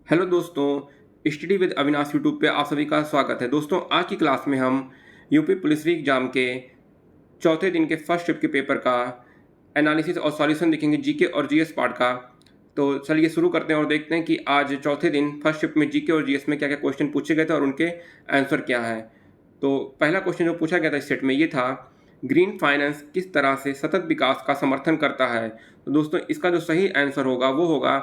Hello दोस्तों, study with Avinash YouTube पे आप सभी का स्वागत है। दोस्तों, आज की क्लास में हम यूपी पुलिस एग्जाम के चौथे दिन के फर्स्ट शिफ्ट के पेपर का एनालिसिस और सॉल्यूशन देखेंगे, जीके और जीएस पार्ट का। तो चलिए शुरू करते हैं और देखते हैं कि आज चौथे दिन फर्स्ट शिफ्ट में जीके और जीएस में क्या क्या क्वेश्चन पूछे गए थे और उनके आंसर क्या हैं। तो पहला क्वेश्चन जो पूछा गया था इस सेट में ये था, ग्रीन फाइनेंस किस तरह से सतत विकास का समर्थन करता है। तो दोस्तों, इसका जो सही आंसर होगा वो होगा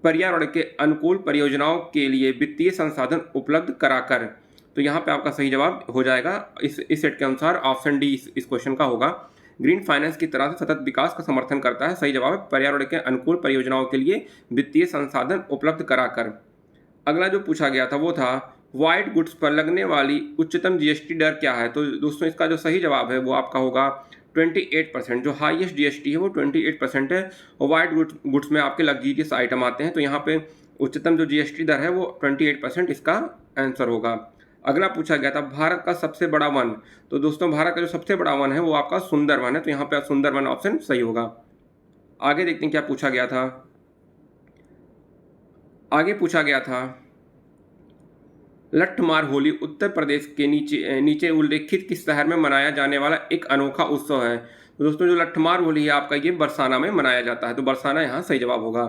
पर्यावरण के अनुकूल परियोजनाओं के लिए वित्तीय संसाधन उपलब्ध कराकर। तो यहाँ पे आपका सही जवाब हो जाएगा इस सेट के अनुसार ऑप्शन डी इस क्वेश्चन का होगा। ग्रीन फाइनेंस की तरह से सतत विकास का समर्थन करता है। सही जवाब है पर्यावरण के अनुकूल परियोजनाओं के लिए वित्तीय संसाधन उपलब्ध कराकर। अगला जो पूछा गया था वो था, व्हाइट गुड्स पर लगने वाली उच्चतम जीएसटी दर क्या है। तो दोस्तों, इसका जो सही जवाब है वो आपका होगा 28%। जो हाईएस्ट जीएसटी है वो 28% है और वाइट गुड्स में आपके लग्जरियस आइटम आते हैं। तो यहाँ पे उच्चतम जो जीएसटी दर है वो 28% इसका आंसर होगा। अगला पूछा गया था, भारत का सबसे बड़ा वन। तो दोस्तों, भारत का जो सबसे बड़ा वन है वो आपका सुंदरवन है। तो यहाँ पे सुंदरवन ऑप्शन सही होगा। आगे देखते हैं क्या पूछा गया था। आगे पूछा गया था, लट्ठमार होली उत्तर प्रदेश के नीचे नीचे उल्लेखित किस शहर में मनाया जाने वाला एक अनोखा उत्सव है। तो दोस्तों, जो लट्ठमार होली है आपका ये बरसाना में मनाया जाता है। तो बरसाना यहाँ सही जवाब होगा।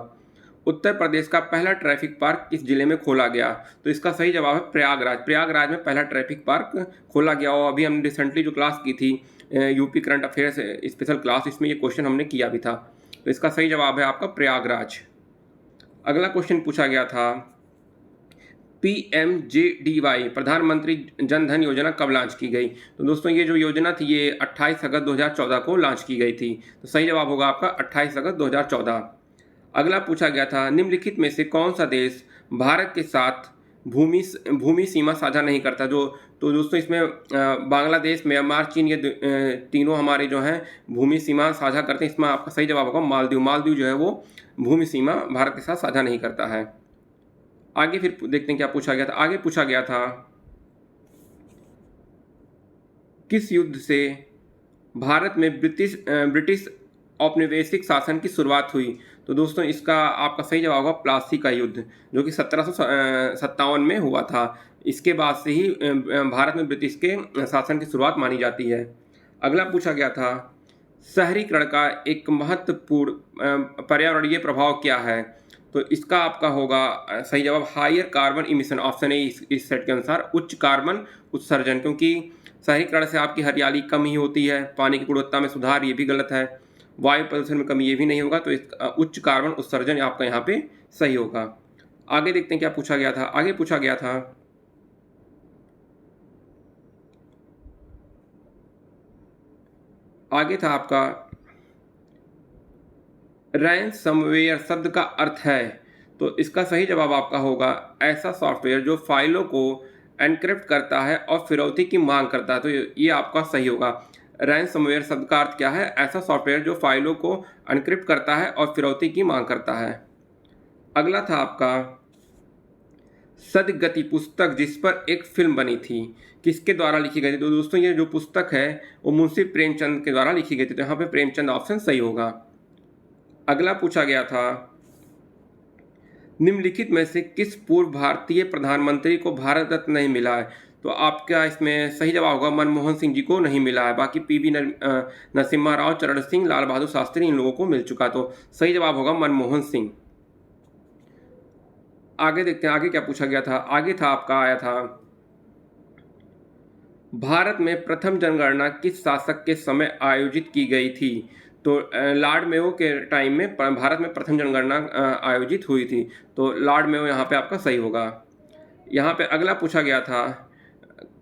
उत्तर प्रदेश का पहला ट्रैफिक पार्क किस जिले में खोला गया। तो इसका सही जवाब है प्रयागराज। प्रयागराज में पहला ट्रैफिक पार्क खोला गया और अभी हमने रिसेंटली जो क्लास की थी UP current affairs special class, इसमें ये क्वेश्चन हमने किया भी था। तो इसका सही जवाब है आपका प्रयागराज। अगला क्वेश्चन पूछा गया था, PMJDY प्रधानमंत्री जन धन योजना कब लॉन्च की गई। तो दोस्तों, ये जो योजना थी ये 28 अगस्त 2014 को लॉन्च की गई थी। तो सही जवाब होगा आपका 28 अगस्त 2014। अगला पूछा गया था, निम्नलिखित में से कौन सा देश भारत के साथ भूमि सीमा साझा नहीं करता। जो तो दोस्तों, इसमें बांग्लादेश, म्यांमार, चीन, ये तीनों हमारे जो हैं भूमि सीमा साझा करते हैं। इसमें आपका सही जवाब होगा मालदीव। मालदीव जो है वो भूमि सीमा भारत के साथ साझा नहीं करता है। आगे फिर देखते हैं क्या पूछा गया था। आगे पूछा गया था, किस युद्ध से भारत में ब्रिटिश औपनिवेशिक शासन की शुरुआत हुई। तो दोस्तों, इसका आपका सही जवाब होगा प्लासी का युद्ध, जो कि 1757 में हुआ था। इसके बाद से ही भारत में ब्रिटिश के शासन की शुरुआत मानी जाती है। अगला पूछा गया था, शहरीकरण का एक महत्वपूर्ण पर्यावरणीय प्रभाव क्या है। तो इसका आपका होगा सही जवाब higher carbon emission. Option A इस सेट के अनुसार उच्च कार्बन उत्सर्जन, क्योंकि शहरीकरण से आपकी हरियाली कम ही होती है, पानी की गुणवत्ता में सुधार ये भी गलत है, वायु प्रदूषण में कमी ये भी नहीं होगा। तो उच्च कार्बन उत्सर्जन आपका यहाँ पे सही होगा। आगे देखते हैं क्या पूछा गया था। आगे पूछा गया था, आगे था आपका, रैंसमवेयर शब्द का अर्थ है। तो इसका सही जवाब आपका होगा ऐसा सॉफ्टवेयर जो फाइलों को एनक्रिप्ट करता है और फिरौती की मांग करता है। तो ये आपका सही होगा। रैंसमवेयर शब्द का अर्थ क्या है? ऐसा सॉफ्टवेयर जो फाइलों को एनक्रिप्ट करता है और फिरौती की मांग करता है। अगला था आपका, सदगति पुस्तक जिस पर एक फिल्म बनी थी किसके द्वारा लिखी गई थी। तो दोस्तों, ये जो पुस्तक है वो मुंशी प्रेमचंद के द्वारा लिखी गई थी। तो यहाँ पे प्रेमचंद ऑप्शन सही होगा। अगला पूछा गया था, निम्नलिखित में से किस पूर्व भारतीय प्रधानमंत्री को भारत रत्न नहीं मिला है। तो आपका इसमें सही जवाब होगा मनमोहन सिंह जी को नहीं मिला है। बाकी पीवी नरसिम्हा राव, चरण सिंह, लाल बहादुर शास्त्री, इन लोगों को मिल चुका। तो सही जवाब होगा मनमोहन सिंह। आगे देखते हैं आगे क्या पूछा गया था। आगे था आपका आया था, भारत में प्रथम जनगणना किस शासक के समय आयोजित की गई थी। तो लॉर्ड मेयो के टाइम में भारत में प्रथम जनगणना आयोजित हुई थी। तो लॉर्ड मेयो यहाँ पे आपका सही होगा। यहाँ पे अगला पूछा गया था,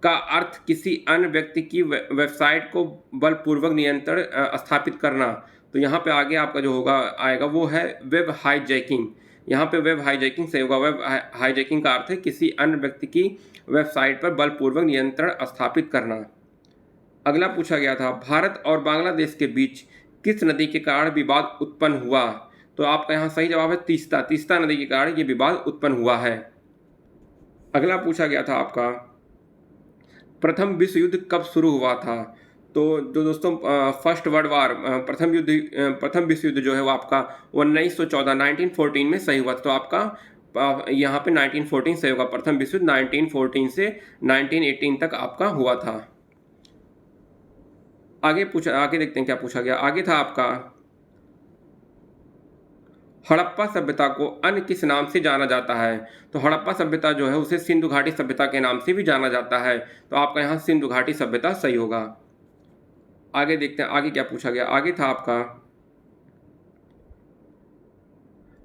का अर्थ किसी अन्य व्यक्ति की वेबसाइट को बलपूर्वक नियंत्रण स्थापित करना। तो यहाँ पे आगे आपका जो होगा आएगा वो है वेब हाईजैकिंग। यहाँ पे वेब हाईजैकिंग सही होगा। वेब हाईजैकिंग का अर्थ है किसी अन्य व्यक्ति की वेबसाइट पर बलपूर्वक नियंत्रण स्थापित करना। अगला पूछा गया था, भारत और बांग्लादेश के बीच किस नदी के कारण विवाद उत्पन्न हुआ। तो आपका यहाँ सही जवाब है तीस्ता। तीस्ता नदी के कारण ये विवाद उत्पन्न हुआ है। अगला पूछा गया था आपका, प्रथम विश्व युद्ध कब शुरू हुआ था। तो जो दोस्तों फर्स्ट वर्ल्ड वार प्रथम विश्व युद्ध जो है वो आपका 1914 में सही हुआ था। तो आपका यहाँ पे 1914 से होगा। प्रथम विश्व युद्ध 1914 से 1918 तक आपका हुआ था। आगे देखते हैं क्या पूछा गया। आगे था आपका, हड़प्पा सभ्यता को अन्य किस नाम से जाना जाता है? तो हड़प्पा सभ्यता जो है उसे सिंधु घाटी सभ्यता के नाम से भी जाना जाता है। तो आपका यहाँ सिंधु घाटी सभ्यता सही होगा। आगे देखते हैं आगे क्या पूछा गया। आगे था आपका,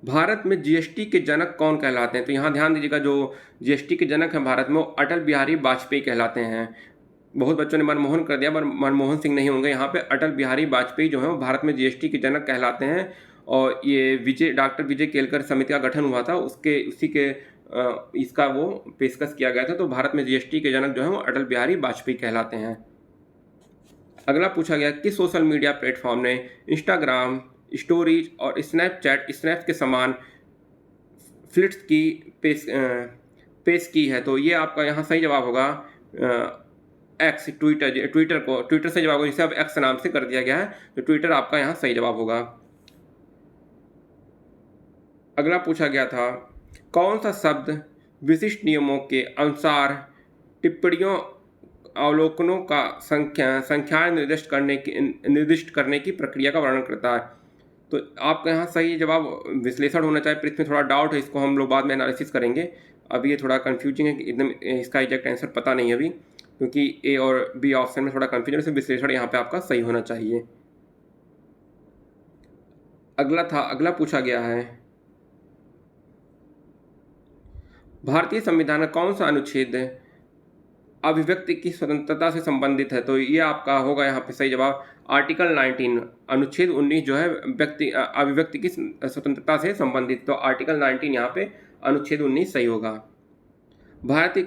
भारत में जीएसटी के जनक कौन कहलाते हैं? तो यहाँ ध्यान दीजिएगा, जो जीएसटी के जनक हैं भारत में, वो अटल बिहारी वाजपेयी कहलाते हैं। बहुत बच्चों ने मनमोहन कर दिया, पर मनमोहन सिंह नहीं होंगे यहाँ पे। अटल बिहारी वाजपेयी जो है वो भारत में जीएसटी के जनक कहलाते हैं। और ये डॉक्टर विजय केलकर समिति का गठन हुआ था, उसी के इसका वो पेशकश किया गया था। तो भारत में जीएसटी के जनक जो है वो अटल बिहारी वाजपेयी कहलाते हैं। अगला पूछा गया, किस सोशल मीडिया प्लेटफॉर्म ने इंस्टाग्राम, स्टोरीज और स्नैपचैट स्नैप के समान फ्लिट्स की पेश की है? तो ये आपका यहाँ सही जवाब होगा एक्स, ट्विटर से जवाब होगा, जिसे अब एक्स नाम से कर दिया गया है। तो ट्विटर आपका यहाँ सही जवाब होगा। अगला पूछा गया था, कौन सा शब्द विशिष्ट नियमों के अनुसार टिप्पणियों, अवलोकनों का संख्या निर्दिष्ट करने की प्रक्रिया का वर्णन करता है? तो आपका यहाँ सही जवाब विश्लेषण होना चाहिए, पर इसमें थोड़ा डाउट है, इसको हम लोग बाद में एनालिसिस करेंगे। अभी ये थोड़ा कंफ्यूजिंग है कि एकदम इसका एग्जैक्ट आंसर पता नहीं है अभी, क्योंकि ए और बी ऑप्शन में थोड़ा कंफ्यूजन है। से विश्लेषण यहाँ पे आपका सही होना चाहिए। अगला पूछा गया है, भारतीय संविधान का कौन सा अनुच्छेद अभिव्यक्ति की स्वतंत्रता से संबंधित है? तो ये आपका होगा यहाँ पे सही जवाब आर्टिकल 19, अनुच्छेद 19 जो है अभिव्यक्ति की स्वतंत्रता से संबंधित। तो आर्टिकल 19 यहाँ पे अनुच्छेद 19 सही होगा। भारत के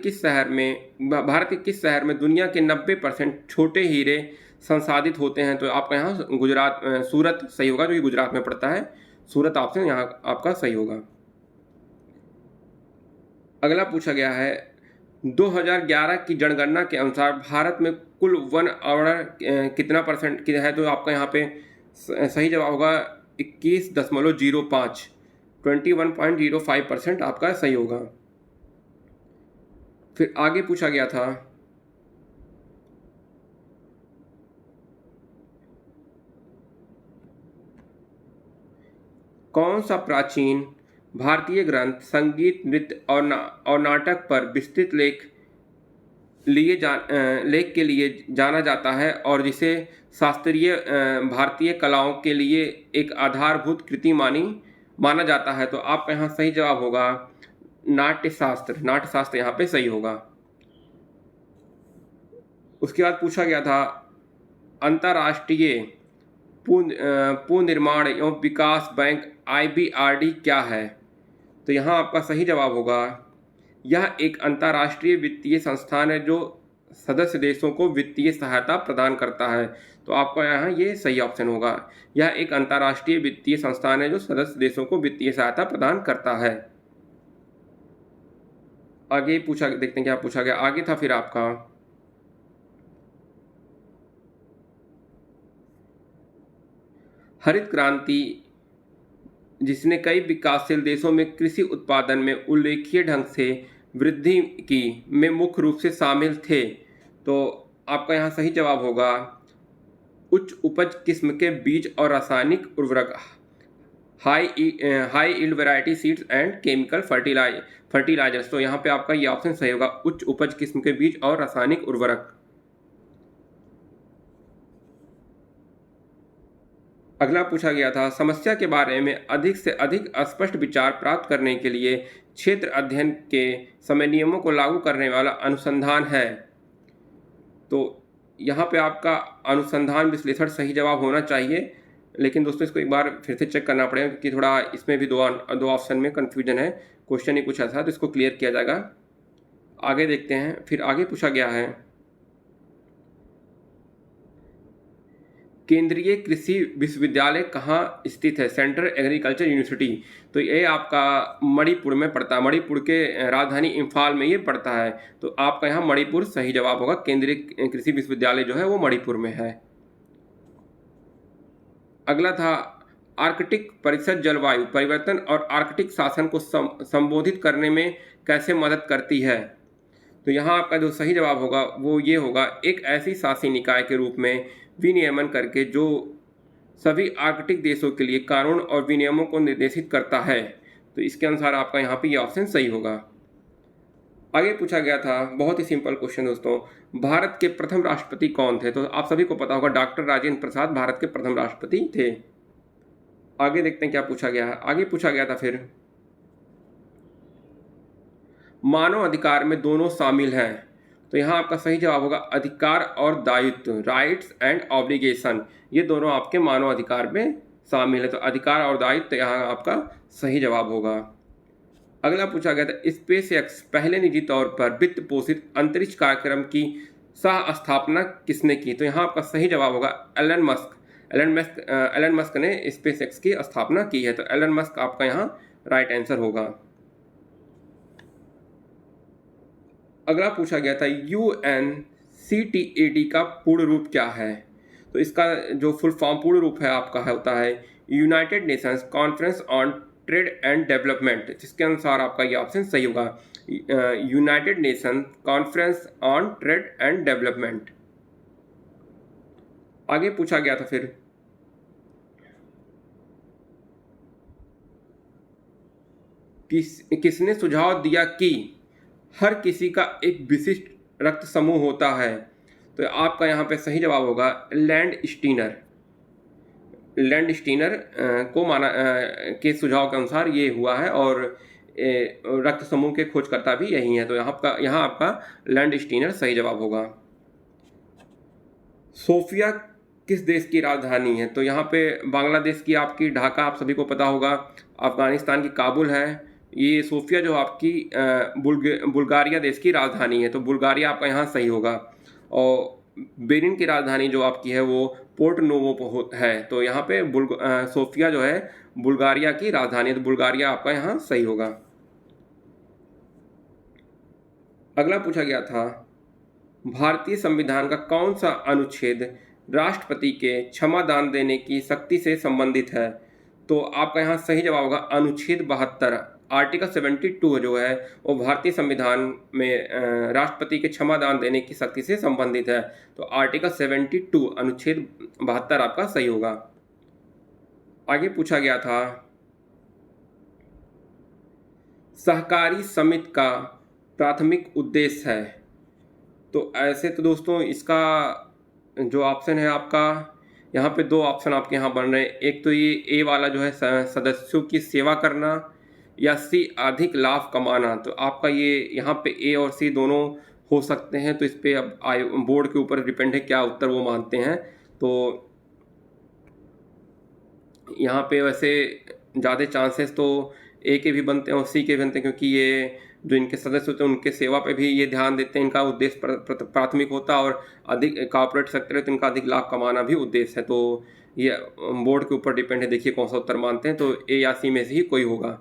किस शहर में दुनिया के 90% छोटे हीरे संसाधित होते हैं? तो आपका यहाँ सूरत सही होगा, जो कि गुजरात में पड़ता है। सूरत ऑप्शन यहाँ आपका सही होगा। अगला पूछा गया है, 2011 की जनगणना के अनुसार भारत में कुल वन आवरण कितना परसेंट की है? तो आपका यहाँ पे सही जवाब होगा 21.05, 21.05% आपका सही होगा। फिर आगे पूछा गया था, कौन सा प्राचीन भारतीय ग्रंथ संगीत, नृत्य और नाटक पर विस्तृत लेख के लिए जाना जाता है और जिसे शास्त्रीय भारतीय कलाओं के लिए एक आधारभूत कृति माना जाता है? तो आपका यहाँ सही जवाब होगा नाट्यशास्त्र यहाँ पे सही होगा। उसके बाद पूछा गया था, अंतर्राष्ट्रीय पुनर्निर्माण एवं विकास बैंक IBRD क्या है? तो यहाँ आपका सही जवाब होगा, यह एक अंतर्राष्ट्रीय वित्तीय संस्थान है जो सदस्य देशों को वित्तीय सहायता प्रदान करता है। तो आपका यहाँ ये सही ऑप्शन होगा, यह एक अंतर्राष्ट्रीय वित्तीय संस्थान है जो सदस्य देशों को वित्तीय सहायता प्रदान करता है। आगे देखते हैं क्या पूछा गया। आगे था फिर आपका, हरित क्रांति जिसने कई विकासशील देशों में कृषि उत्पादन में उल्लेखनीय ढंग से वृद्धि की में मुख्य रूप से शामिल थे? तो आपका यहाँ सही जवाब होगा उच्च उपज किस्म के बीज और रासायनिक उर्वरक, high yield variety seeds and chemical fertilizers. तो यहाँ पे आपका ये ऑप्शन सही होगा, उच्च उपज किस्म के बीज और रासायनिक उर्वरक। अगला पूछा गया था, समस्या के बारे में अधिक से अधिक स्पष्ट विचार प्राप्त करने के लिए क्षेत्र अध्ययन के समय नियमों को लागू करने वाला अनुसंधान है? तो यहाँ पे आपका अनुसंधान विश्लेषण सही जवाब होना चाहिए, लेकिन दोस्तों इसको एक बार फिर से चेक करना पड़ेगा क्योंकि थोड़ा इसमें भी दो ऑप्शन में कन्फ्यूजन है। क्वेश्चन ही कुछ ऐसा, तो इसको क्लियर किया जाएगा। आगे देखते हैं। फिर आगे पूछा गया है, केंद्रीय कृषि विश्वविद्यालय कहाँ स्थित है? Central agriculture university. तो ये आपका मणिपुर में पड़ता है, मणिपुर के राजधानी इम्फाल में ये पड़ता है। तो आपका यहाँ मणिपुर सही जवाब होगा, केंद्रीय कृषि विश्वविद्यालय जो है वो मणिपुर में है। अगला था, आर्कटिक परिषद जलवायु परिवर्तन और आर्कटिक शासन को संबोधित करने में कैसे मदद करती है? तो यहाँ आपका जो सही जवाब होगा वो ये होगा, एक ऐसी शासी निकाय के रूप में विनियमन करके जो सभी आर्कटिक देशों के लिए कानून और विनियमों को निर्देशित करता है। तो इसके अनुसार आपका यहाँ पे ये ऑप्शन सही होगा। आगे पूछा गया था बहुत ही सिंपल क्वेश्चन दोस्तों, भारत के प्रथम राष्ट्रपति कौन थे? तो आप सभी को पता होगा डॉक्टर राजेंद्र प्रसाद भारत के प्रथम राष्ट्रपति थे। आगे देखते हैं क्या पूछा गया है। आगे पूछा गया था फिर, मानव अधिकार में दोनों शामिल हैं। तो यहाँ आपका सही जवाब होगा अधिकार और दायित्व, राइट्स एंड ऑब्लिगेशन, ये दोनों आपके मानव अधिकार में शामिल है। तो अधिकार और दायित्व यहाँ आपका सही जवाब होगा। अगला पूछा गया था स्पेस एक्स पहले निजी तौर पर वित्त पोषित अंतरिक्ष कार्यक्रम की सह स्थापना किसने की? तो यहाँ आपका सही जवाब होगा एलन मस्क। एलन मस्क ने स्पेस एक्स की स्थापना की है। तो एलन मस्क आपका यहाँ राइट आंसर होगा। अगला पूछा गया था UNCTAD का पूर्ण रूप क्या है? तो इसका जो फुल फॉर्म पूर्ण रूप है आपका होता है United Nations conference on trade and development, जिसके अनुसार आपका ये ऑप्शन सही होगा, United nation conference on trade and development. आगे पूछा गया था फिर, किसने सुझाव दिया कि हर किसी का एक विशिष्ट रक्त समूह होता है? तो आपका यहाँ पे सही जवाब होगा लैंड स्टीनर। लैंड स्टीनर को माना के सुझाव के अनुसार ये हुआ है और रक्त समूह के खोजकर्ता भी यही हैं। तो यहाँ आपका लैंड स्टीनर सही जवाब होगा। सोफिया किस देश की राजधानी है? तो यहाँ पे बांग्लादेश की आपकी ढाका आप सभी को पता होगा, अफगानिस्तान की काबुल है, ये सोफिया जो आपकी बुल्गारिया देश की राजधानी है। तो बुल्गारिया आपका यहाँ सही होगा। और बेनिन की राजधानी जो आपकी है वो पोर्ट नोवो है। तो यहाँ पे सोफिया जो है बुल्गारिया की राजधानी है। तो बुल्गारिया आपका यहाँ सही होगा। अगला पूछा गया था भारतीय संविधान का कौन सा अनुच्छेद राष्ट्रपति के क्षमा दान देने की शक्ति से संबंधित है? तो आपका यहाँ सही जवाब होगा अनुच्छेद 72। आर्टिकल 72 जो है वो भारतीय संविधान में राष्ट्रपति के क्षमा दान देने की शक्ति से संबंधित है। तो आर्टिकल 72 अनुच्छेद 72 आपका सही होगा। आगे पूछा गया था सहकारी समिति का प्राथमिक उद्देश्य है। तो ऐसे तो दोस्तों इसका जो ऑप्शन है आपका यहाँ पे दो ऑप्शन आपके यहाँ बन रहे हैं। एक तो ये ए वाला जो है सदस्यों की सेवा करना या सी अधिक लाभ कमाना। तो आपका ये यहाँ पे ए और सी दोनों हो सकते हैं। तो इस पर अब बोर्ड के ऊपर डिपेंड है क्या उत्तर वो मानते हैं। तो यहाँ पे वैसे ज़्यादा चांसेस तो ए के भी बनते हैं और सी के भी बनते हैं, क्योंकि ये जो इनके सदस्य होते हैं उनके सेवा पे भी ये ध्यान देते हैं। इनका उद्देश्य प्राथमिक होता है और अधिक कॉर्पोरेट सेक्टर है तो इनका अधिक लाभ कमाना भी उद्देश्य है। तो ये बोर्ड के ऊपर डिपेंड है, देखिए कौन सा उत्तर मानते हैं। तो ए या सी में से ही कोई होगा।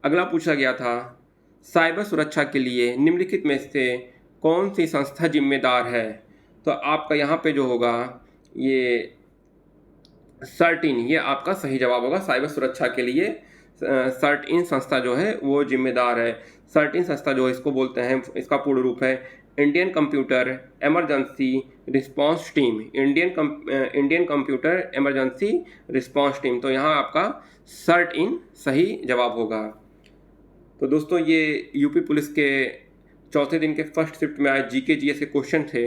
अगला पूछा गया था साइबर सुरक्षा के लिए निम्नलिखित में से कौन सी संस्था जिम्मेदार है? तो आपका यहाँ पे जो होगा ये सर्टिन, ये आपका सही जवाब होगा। साइबर सुरक्षा के लिए सर्टिन संस्था जो है वो जिम्मेदार है। सर्टिन संस्था जो है इसको बोलते हैं, इसका पूर्ण रूप है Indian computer emergency response team. Indian computer emergency response team. तो यहाँ आपका सर्टिन सही जवाब होगा। तो दोस्तों ये यूपी पुलिस के चौथे दिन के फर्स्ट शिफ्ट में आए जीके जीएस के क्वेश्चन थे,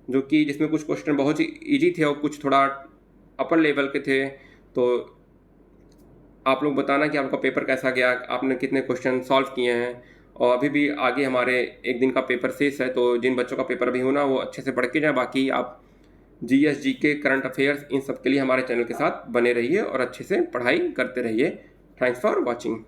जो कि जिसमें कुछ क्वेश्चन बहुत ही इजी थे और कुछ थोड़ा अपर लेवल के थे। तो आप लोग बताना कि आपका पेपर कैसा गया, आपने कितने क्वेश्चन सॉल्व किए हैं। और अभी भी आगे हमारे एक दिन का पेपर शेष है, तो जिन बच्चों का पेपर अभी होना वो अच्छे से पढ़ के जाएँ। बाकी आप GS GK current affairs in सब के लिए हमारे चैनल के साथ बने रहिए और अच्छे से पढ़ाई करते रहिए। Thanks for watching.